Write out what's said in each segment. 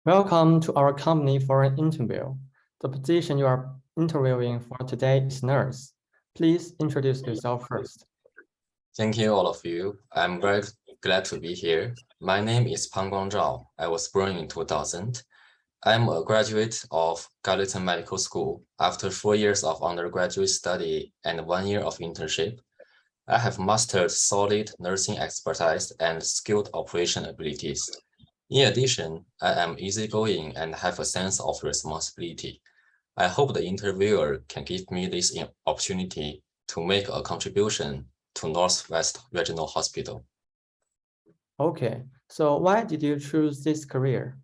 Welcome to our company for an interview. The position you are interviewing for today is nurse. Please introduce yourself first. Thank you, all of you. I'm very glad to be here. My name is Guangzhao. I was born in 2000. I'm a graduate of Gallatin Medical School. After 4 years of undergraduate study and 1 year of internship, I have mastered solid nursing expertise and skilled operation abilities. In addition, I am easygoing and have a sense of responsibility. I hope the interviewer can give me this opportunity to make a contribution to Northwest Regional Hospital. Okay, so why did you choose this career?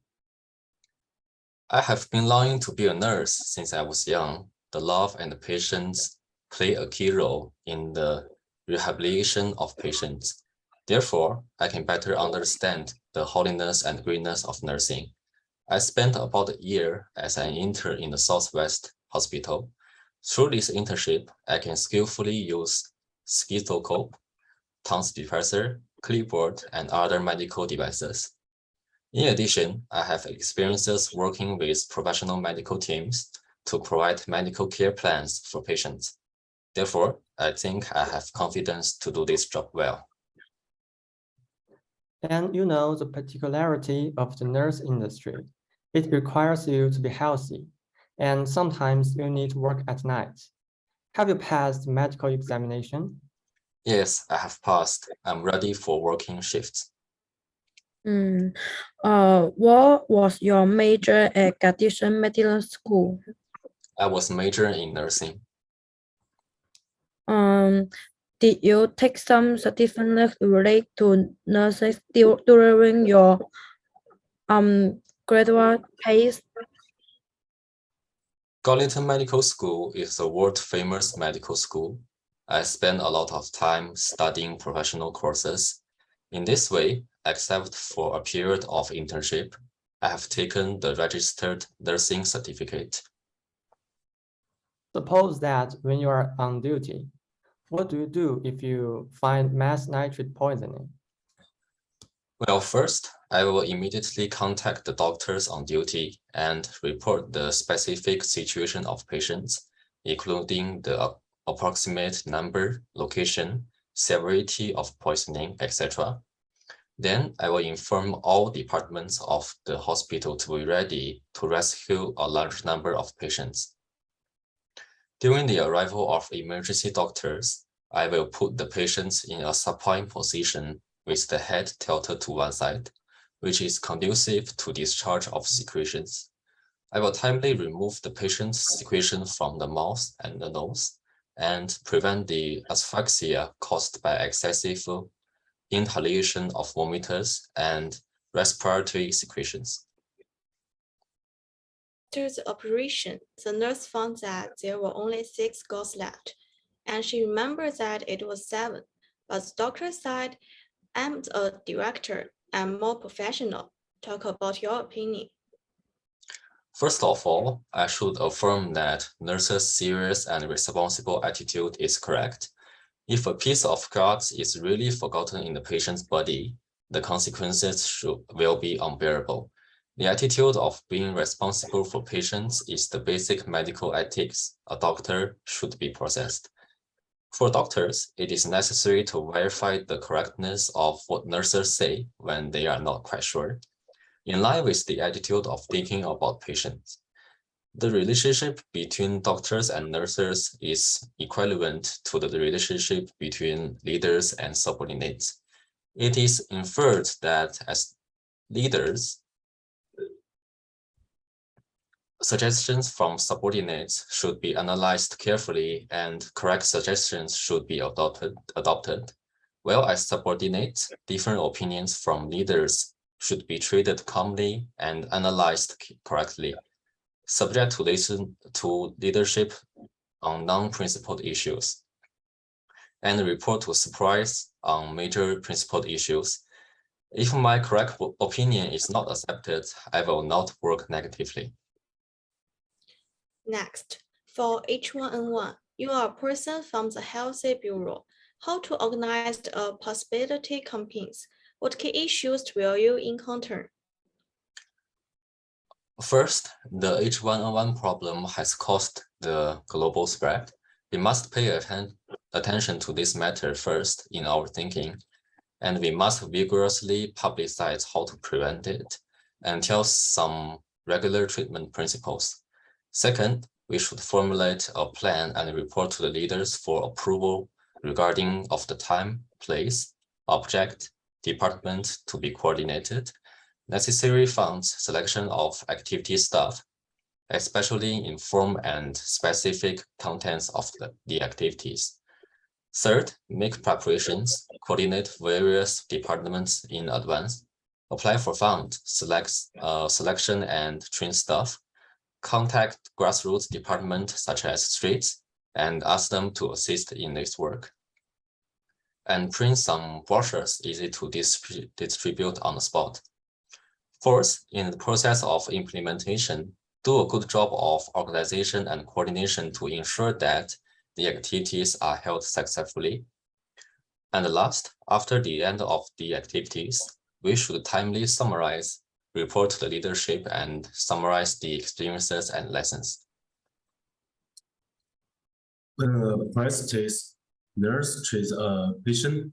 I have been longing to be a nurse since I was young. The love and the patience play a key role in the rehabilitation of patients. Therefore, I can better understand the holiness and greatness of nursing. I spent about a year as an intern in the Southwest Hospital. Through this internship, I can skillfully use stethoscope, tongue depressor, clipboard, and other medical devices. In addition, I have experiences working with professional medical teams to provide medical care plans for patients. Therefore, I think I have confidence to do this job well. And you know the particularity of the nurse industry. It requires you to be healthy, and sometimes you need to work at night. Have you passed the medical examination? Yes, I have passed. I'm ready for working shifts. What was your major at Gallatin Medical School? I was majoring in nursing. Did you take some certificate related to nursing during your graduate phase? Gallatin Medical School is a world-famous medical school. I spent a lot of time studying professional courses. In this way, except for a period of internship, I have taken the registered nursing certificate. Suppose that when you are on duty, what do you do if you find mass nitrate poisoning? Well, first, I will immediately contact the doctors on duty and report the specific situation of patients, including the approximate number, location, severity of poisoning, etc. Then I will inform all departments of the hospital to be ready to rescue a large number of patients. During the arrival of emergency doctors, I will put the patients in a supine position with the head tilted to one side, which is conducive to discharge of secretions. I will timely remove the patient's secretion from the mouth and the nose and prevent the asphyxia caused by excessive inhalation of vomiters and respiratory secretions. After the operation, the nurse found that there were only 6 gauze left, and she remembered that it was 7. But the doctor said, "I'm a director, I'm more professional. Talk about your opinion." First of all, I should affirm that nurses' serious and responsible attitude is correct. If a piece of gauze is really forgotten in the patient's body, the consequences will be unbearable. The attitude of being responsible for patients is the basic medical ethics a doctor should be possessed. For doctors, it is necessary to verify the correctness of what nurses say when they are not quite sure, in line with the attitude of thinking about patients. The relationship between doctors and nurses is equivalent to the relationship between leaders and subordinates. It is inferred that as leaders, suggestions from subordinates should be analyzed carefully and correct suggestions should be adopted. While as subordinates, different opinions from leaders should be treated calmly and analyzed correctly, subject to listen to leadership on non-principled issues, and report to surprise on major principled issues. If my correct opinion is not accepted, I will not work negatively. Next, for H1N1, you are a person from the Healthy Bureau. How to organize a possibility campaigns? What key issues will you encounter? First, the H1N1 problem has caused the global spread. We must pay attention to this matter first in our thinking, and we must vigorously publicize how to prevent it and tell some regular treatment principles. Second, we should formulate a plan and report to the leaders for approval regarding of the time, place, object, department to be coordinated, necessary funds, selection of activity staff, especially in form and specific contents of the activities. Third, make preparations, coordinate various departments in advance, apply for funds, selection and train staff, contact grassroots departments such as streets and ask them to assist in this work. And print some brochures easy to distribute on the spot. Fourth, in the process of implementation, do a good job of organization and coordination to ensure that the activities are held successfully. And last, after the end of the activities, we should timely summarize, report to the leadership, and summarize the experiences and lessons. When a practice nurse treats a patient,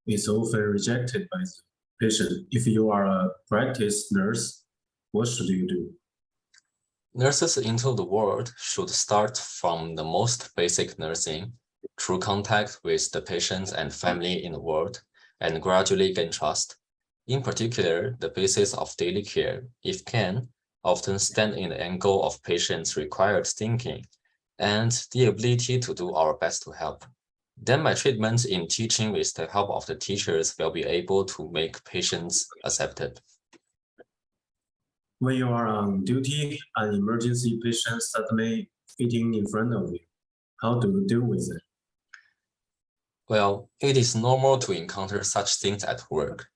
it's often rejected by the patient. If you are a practice nurse, what should you do? Nurses into the world should start from the most basic nursing, through contact with the patients and family in the world, and gradually gain trust. In particular, the basis of daily care, if can, often stand in the angle of patients' required thinking and the ability to do our best to help. Then my treatment in teaching with the help of the teachers will be able to make patients accepted. When you are on duty, an emergency patient suddenly fitting in front of you, how do you deal with it? Well, it is normal to encounter such things at work.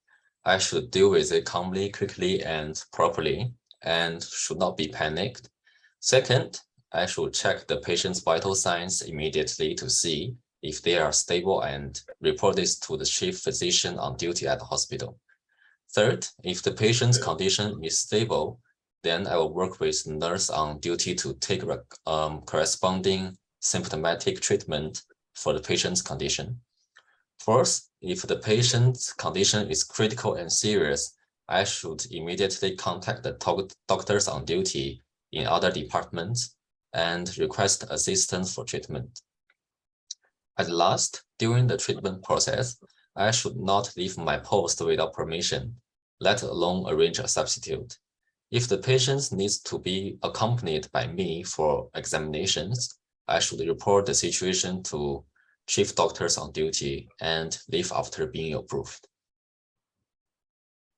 I should deal with it calmly, quickly, and properly, and should not be panicked. Second, I should check the patient's vital signs immediately to see if they are stable and report this to the chief physician on duty at the hospital. Third, if the patient's condition is stable, then I will work with the nurse on duty to take corresponding symptomatic treatment for the patient's condition. Fourth, if the patient's condition is critical and serious, I should immediately contact the doctors on duty in other departments and request assistance for treatment. At last, during the treatment process, I should not leave my post without permission, let alone arrange a substitute. If the patient needs to be accompanied by me for examinations, I should report the situation to chief doctors on duty and leave after being approved.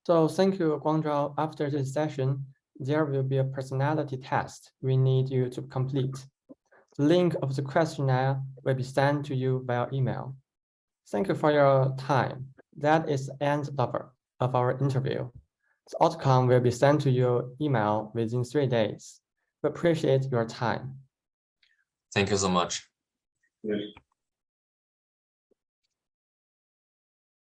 So thank you, Guangzhao. After this session, there will be a personality test we need you to complete. The link of the questionnaire will be sent to you via email. Thank you for your time. That is the end of our interview. The outcome will be sent to your email within 3 days. We appreciate your time. Thank you so much. Yeah.